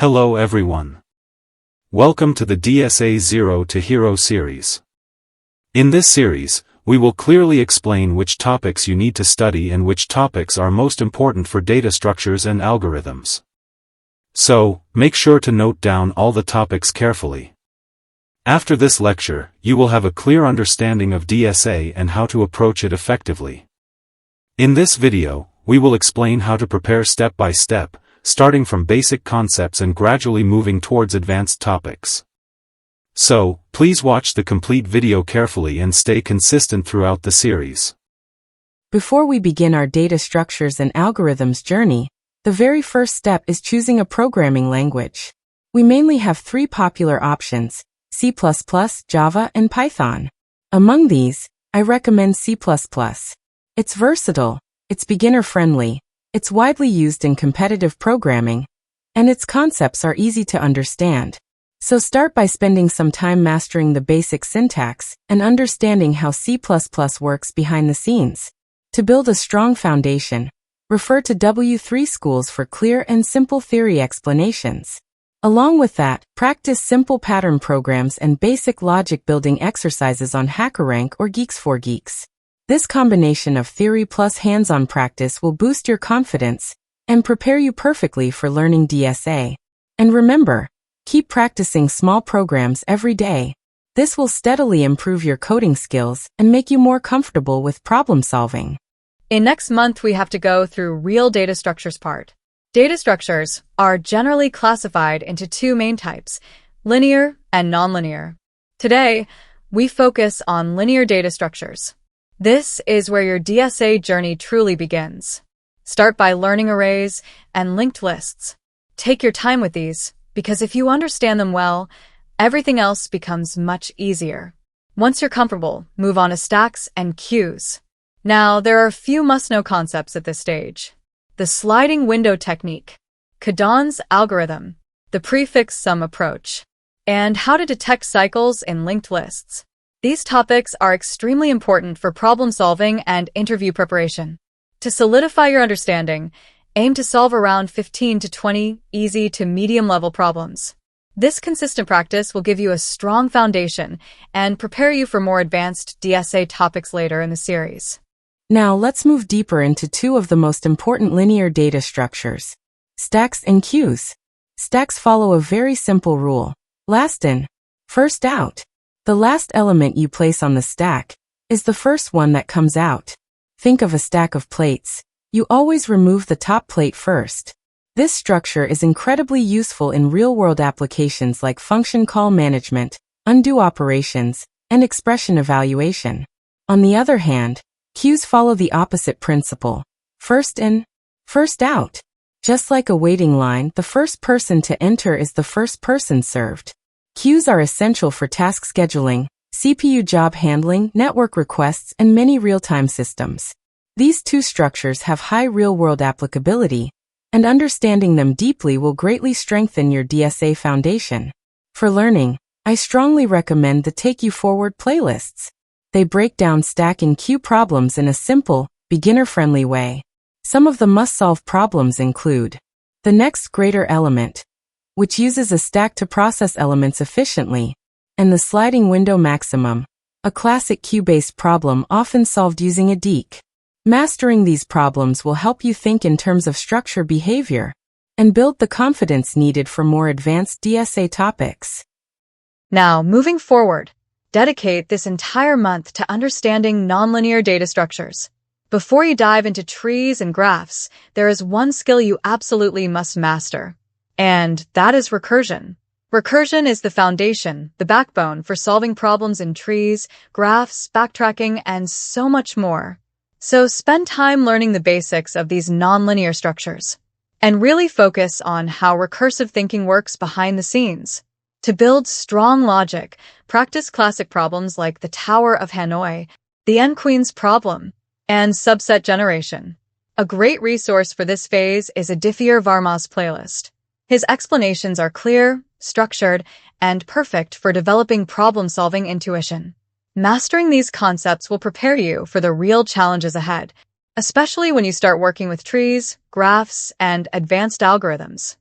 Hello everyone. Welcome to the DSA 0 to Hero series. In this series, we will clearly explain which topics you need to study and which topics are most important for data structures and algorithms. So, make sure to note down all the topics carefully. After this lecture, you will have a clear understanding of DSA and how to approach it effectively. In this video, we will explain how to prepare step by step, starting from basic concepts and gradually moving towards advanced topics. So, please watch the complete video carefully and stay consistent throughout the series. Before we begin our data structures and algorithms journey, the very first step is choosing a programming language. We mainly have three popular options: C++, Java, and Python. Among these, I recommend C++. It's versatile, it's beginner-friendly, it's widely used in competitive programming, and its concepts are easy to understand. So start by spending some time mastering the basic syntax and understanding how C++ works behind the scenes. To build a strong foundation, refer to W3 schools for clear and simple theory explanations. Along with that, practice simple pattern programs and basic logic building exercises on HackerRank or Geeks4Geeks. This combination of theory plus hands-on practice will boost your confidence and prepare you perfectly for learning DSA. And remember, keep practicing small programs every day. This will steadily improve your coding skills and make you more comfortable with problem solving. In next month, we have to go through real data structures part. Data structures are generally classified into two main types, linear and nonlinear. Today, we focus on linear data structures. This is where your DSA journey truly begins. Start by learning arrays and linked lists. Take your time with these, because if you understand them well, everything else becomes much easier. Once you're comfortable, move on to stacks and queues. Now, there are a few must-know concepts at this stage. The sliding window technique, Cadon's algorithm, the prefix sum approach, and how to detect cycles in linked lists. These topics are extremely important for problem solving and interview preparation. To solidify your understanding, aim to solve around 15 to 20 easy to medium level problems. This consistent practice will give you a strong foundation and prepare you for more advanced DSA topics later in the series. Now let's move deeper into two of the most important linear data structures: stacks and queues. Stacks follow a very simple rule: last in, first out. The last element you place on the stack is the first one that comes out. Think of a stack of plates. You always remove the top plate first. This structure is incredibly useful in real-world applications like function call management, undo operations, and expression evaluation. On the other hand, queues follow the opposite principle: first in, first out. Just like a waiting line, the first person to enter is the first person served. Queues are essential for task scheduling, CPU job handling, network requests, and many real-time systems. These two structures have high real-world applicability, and understanding them deeply will greatly strengthen your DSA foundation. For learning, I strongly recommend the Take You Forward playlists. They break down stack and queue problems in a simple, beginner-friendly way. Some of the must-solve problems include the next greater element, which uses a stack to process elements efficiently, and the sliding window maximum, a classic queue-based problem often solved using a DEEC. Mastering these problems will help you think in terms of structure behavior and build the confidence needed for more advanced DSA topics. Now, moving forward, dedicate this entire month to understanding nonlinear data structures. Before you dive into trees and graphs, there is one skill you absolutely must master. And that is recursion. Recursion is the foundation, the backbone for solving problems in trees, graphs, backtracking, and so much more. So spend time learning the basics of these nonlinear structures and really focus on how recursive thinking works behind the scenes. To build strong logic, practice classic problems like the Tower of Hanoi, the N-Queen's problem, and subset generation. A great resource for this phase is Aditya Varma's playlist. His explanations are clear, structured, and perfect for developing problem-solving intuition. Mastering these concepts will prepare you for the real challenges ahead, especially when you start working with trees, graphs, and advanced algorithms.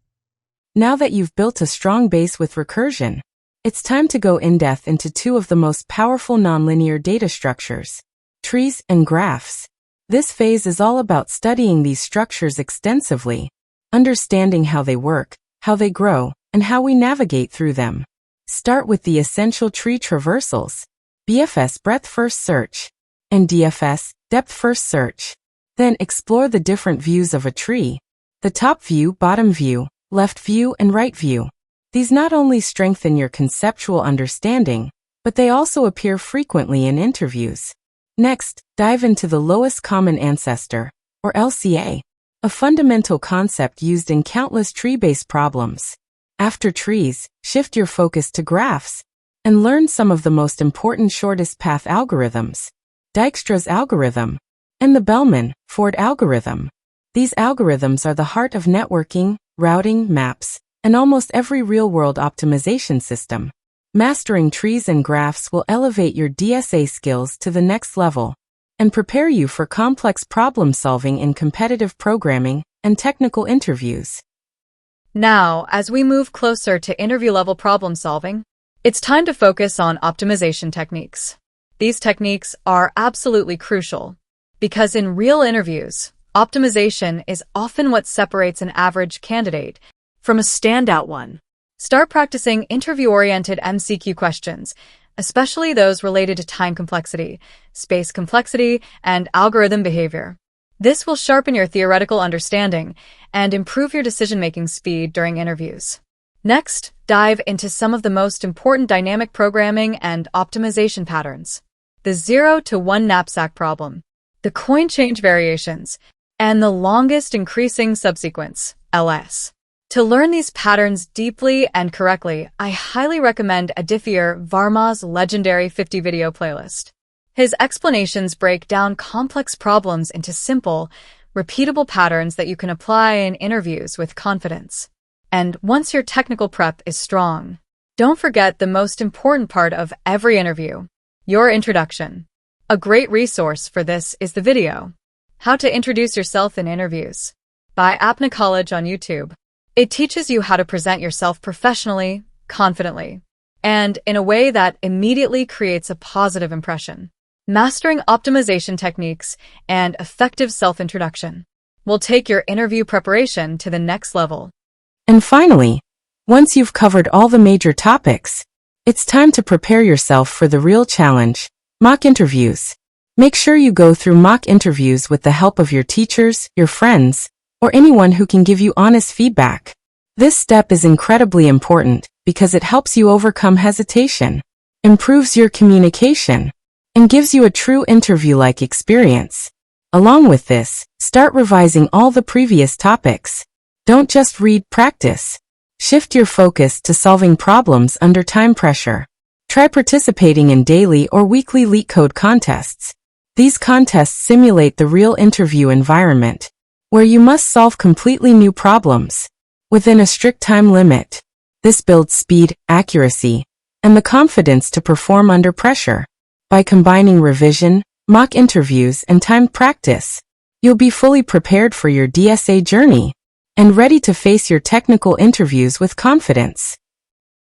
Now that you've built a strong base with recursion, it's time to go in-depth into two of the most powerful nonlinear data structures, trees and graphs. This phase is all about studying these structures extensively, understanding how they work, how they grow, and how we navigate through them. Start with the essential tree traversals, BFS breadth first search, and DFS depth first search. Then explore the different views of a tree, the top view, bottom view, left view, and right view. These not only strengthen your conceptual understanding, but they also appear frequently in interviews. Next, dive into the lowest common ancestor, or LCA, a fundamental concept used in countless tree-based problems. After trees, shift your focus to graphs, and learn some of the most important shortest path algorithms, Dijkstra's algorithm, and the Bellman-Ford algorithm. These algorithms are the heart of networking, routing, maps, and almost every real-world optimization system. Mastering trees and graphs will elevate your DSA skills to the next level and prepare you for complex problem-solving in competitive programming and technical interviews. Now, as we move closer to interview-level problem-solving, it's time to focus on optimization techniques. These techniques are absolutely crucial because in real interviews, optimization is often what separates an average candidate from a standout one. Start practicing interview-oriented MCQ questions, especially those related to time complexity, space complexity, and algorithm behavior. This will sharpen your theoretical understanding and improve your decision-making speed during interviews. Next, dive into some of the most important dynamic programming and optimization patterns. The 0 to 1 knapsack problem, the coin change variations, and the longest increasing subsequence, LS. To learn these patterns deeply and correctly, I highly recommend Aditya Varma's legendary 50 video playlist. His explanations break down complex problems into simple, repeatable patterns that you can apply in interviews with confidence. And once your technical prep is strong, don't forget the most important part of every interview, your introduction. A great resource for this is the video, How to Introduce Yourself in Interviews, by Apna College on YouTube. It teaches you how to present yourself professionally, confidently, and in a way that immediately creates a positive impression. Mastering optimization techniques and effective self-introduction will take your interview preparation to the next level. And finally, once you've covered all the major topics, it's time to prepare yourself for the real challenge, mock interviews. Make sure you go through mock interviews with the help of your teachers, your friends, or anyone who can give you honest feedback. This step is incredibly important because it helps you overcome hesitation, improves your communication, and gives you a true interview-like experience. Along with this, start revising all the previous topics. Don't just read, practice. Shift your focus to solving problems under time pressure. Try participating in daily or weekly LeetCode contests. These contests simulate the real interview environment, where you must solve completely new problems within a strict time limit. This builds speed, accuracy, and the confidence to perform under pressure. By combining revision, mock interviews, and timed practice, you'll be fully prepared for your DSA journey and ready to face your technical interviews with confidence.